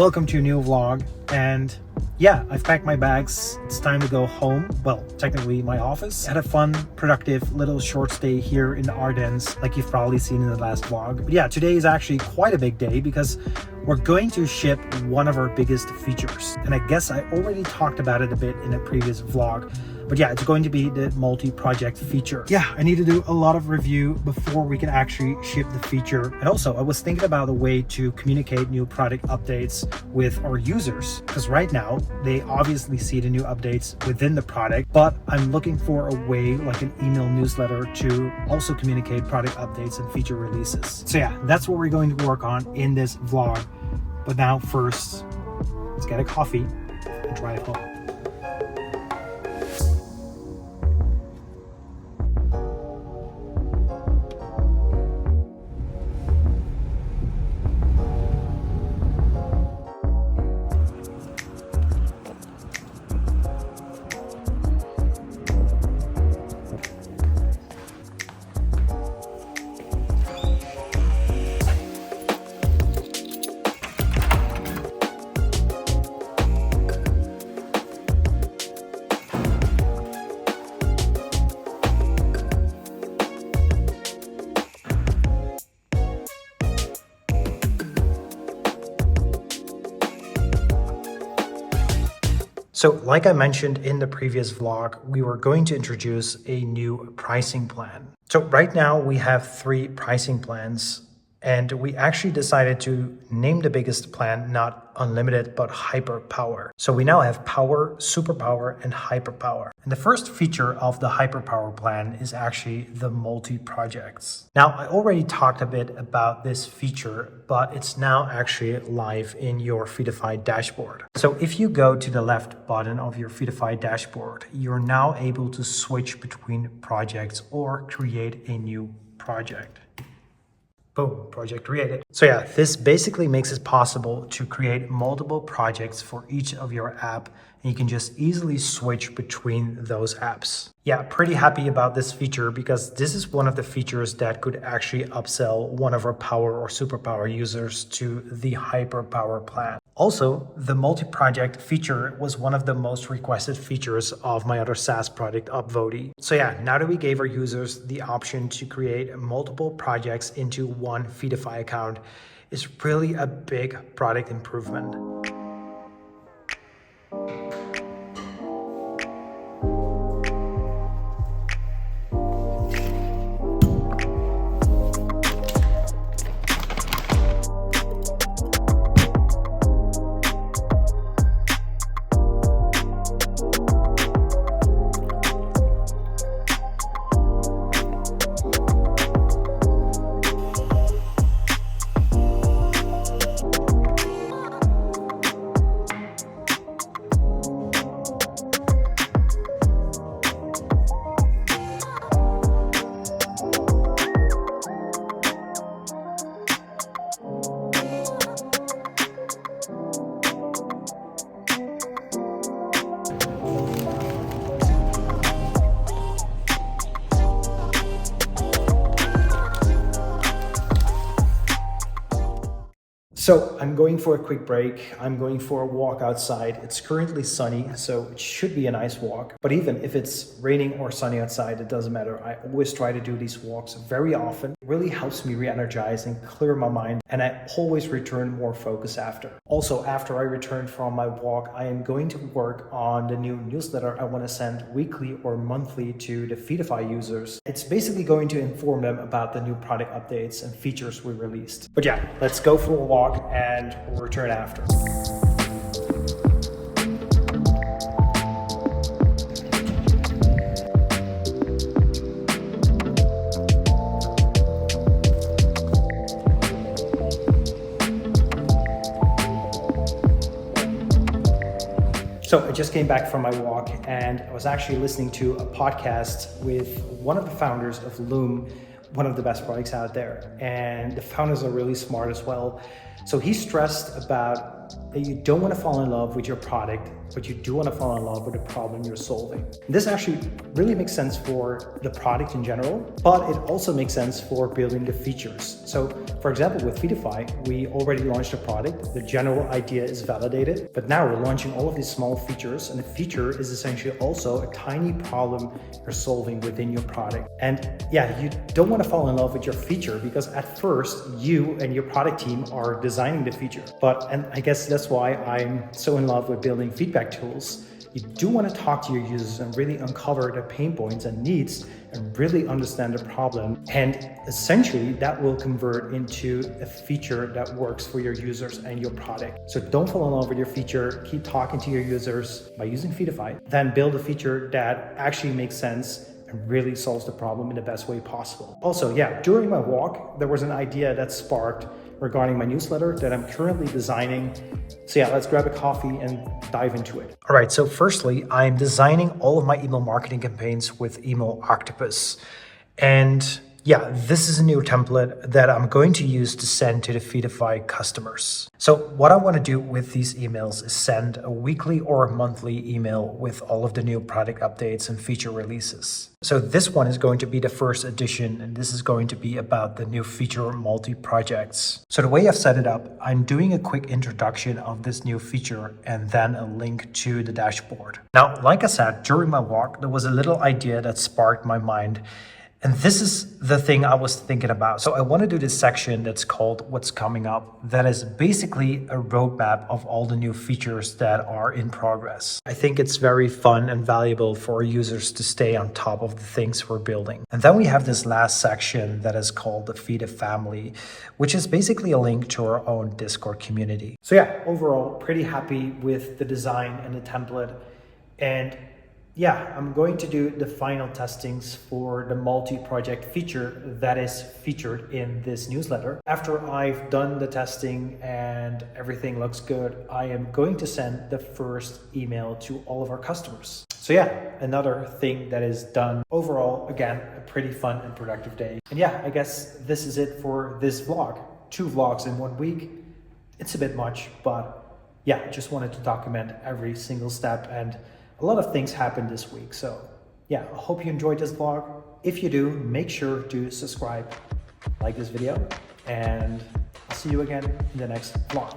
Welcome to a new vlog, and yeah, I've packed my bags. It's time to go home. Well, technically my office. Had a fun, productive little short stay here in the Ardennes, like you've probably seen in the last vlog. But yeah, today is actually quite a big day because we're going to ship one of our biggest features. And I guess I already talked about it a bit in a previous vlog. But yeah, it's going to be the multi-project feature. Yeah, I need to do a lot of review before we can actually ship the feature. And also, I was thinking about a way to communicate new product updates with our users. Because right now, they obviously see the new updates within the product, but I'm looking for a way like an email newsletter to also communicate product updates and feature releases. So yeah, that's what we're going to work on in this vlog. But now first, let's get a coffee and drive home. So like I mentioned in the previous vlog, we were going to introduce a new pricing plan. So right now we have 3 pricing plans, and we actually decided to name the biggest plan not unlimited, but hyper power. So we now have power, superpower, and hyper power. And the first feature of the hyper power plan is actually the multi-projects. Now, I already talked a bit about this feature, but it's now actually live in your Feedify dashboard. So if you go to the left button of your Feedify dashboard, you're now able to switch between projects or create a new project. Boom, project created. So yeah, this basically makes it possible to create multiple projects for each of your app, and you can just easily switch between those apps. Yeah, pretty happy about this feature because this is one of the features that could actually upsell one of our power or superpower users to the hyper power plan. Also, the multi-project feature was one of the most requested features of my other SaaS product, Upvote. So yeah, now that we gave our users the option to create multiple projects into one Feedify account, is really a big product improvement. So I'm going for a quick break. I'm going for a walk outside. It's currently sunny, so it should be a nice walk. But even if it's raining or sunny outside, it doesn't matter. I always try to do these walks very often. It really helps me re-energize and clear my mind, and I always return more focused after. Also, after I return from my walk, I am going to work on the new newsletter I want to send weekly or monthly to the Feedify users. It's basically going to inform them about the new product updates and features we released. But yeah, let's go for a walk and we'll return after. So I just came back from my walk and I was actually listening to a podcast with one of the founders of Loom, one of the best products out there. And the founders are really smart as well. So he stressed about that you don't want to fall in love with your product, but you do want to fall in love with the problem you're solving. This actually really makes sense for the product in general, but it also makes sense for building the features. So for example, with Feedify, we already launched a product. The general idea is validated, but now we're launching all of these small features, and a feature is essentially also a tiny problem you're solving within your product. And yeah, you don't want to fall in love with your feature because at first you and your product team are designing the feature. And I guess that's why I'm so in love with building feedback tools. You do want to talk to your users and really uncover their pain points and needs and really understand the problem. And essentially that will convert into a feature that works for your users and your product. So don't fall in love with your feature. Keep talking to your users by using Feedify. Then build a feature that actually makes sense and really solves the problem in the best way possible. Also, yeah, during my walk, there was an idea that sparked regarding my newsletter that I'm currently designing. So yeah, let's grab a coffee and dive into it. All right, so firstly, I'm designing all of my email marketing campaigns with Email Octopus. And yeah, this is a new template that I'm going to use to send to the Feedify customers. So what I want to do with these emails is send a weekly or a monthly email with all of the new product updates and feature releases. So this one is going to be the first edition, and this is going to be about the new feature multi-projects. So the way I've set it up, I'm doing a quick introduction of this new feature and then a link to the dashboard. Now, like I said, during my walk, there was a little idea that sparked my mind. And this is the thing I was thinking about. So I want to do this section that's called What's Coming Up. That is basically a roadmap of all the new features that are in progress. I think it's very fun and valuable for users to stay on top of the things we're building. And then we have this last section that is called the Feed a Family, which is basically a link to our own Discord community. So yeah, overall, pretty happy with the design and the template. And yeah, I'm going to do the final testings for the multi-project feature that is featured in this newsletter. After I've done the testing and everything looks good, I am going to send the first email to all of our customers. So yeah, another thing that is done. Overall, again, a pretty fun and productive day. And yeah, I guess this is it for this vlog. 2 vlogs in 1 week. It's a bit much, but yeah, I just wanted to document every single step, and a lot of things happened this week. So yeah, I hope you enjoyed this vlog. If you do, make sure to subscribe, like this video, and I'll see you again in the next vlog.